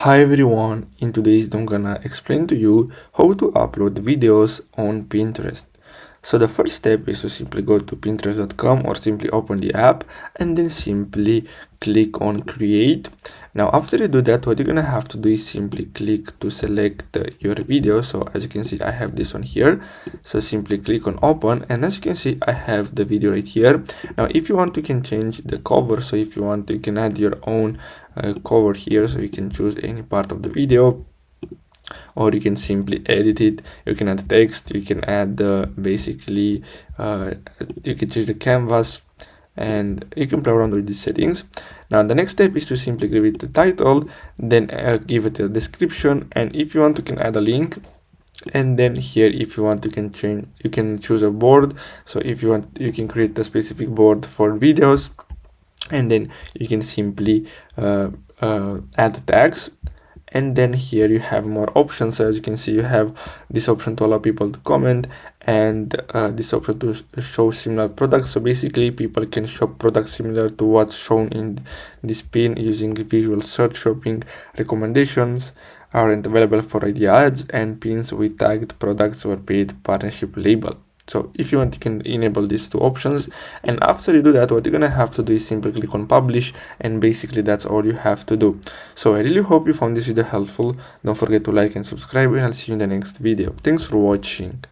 Hi everyone, in today's video I'm gonna explain to you how to upload videos on Pinterest. So the first step is to simply go to pinterest.com or simply open the app and then simply click on create. Now after you do that, what you're gonna have to do is simply click to select your video. So as you can see, I have this one here. So simply click on open, and as you can see, I have the video right here. Now if you want, you can change the cover. So if you want, you can add your own cover here, so you can choose any part of the video, or you can simply edit it. You can add text, you can add basically you can change the canvas, and you can play around with these settings. Now the next step is to simply give it the title, then give it a description, and if you want, you can add a link. And then here, if you want, you can choose a board. So if you want, you can create a specific board for videos, and then you can simply add tags. And then here you have more options. So as you can see, you have this option to allow people to comment, and this option to show similar products. So basically people can shop products similar to what's shown in this pin using visual search. Shopping recommendations aren't available for idea ads, and pins with tagged products or paid partnership label. So if you want, you can enable these two options, and after you do that, what you're gonna have to do is simply click on publish, and basically that's all you have to do. So I really hope you found this video helpful. Don't forget to like and subscribe, and I'll see you in the next video. Thanks for watching.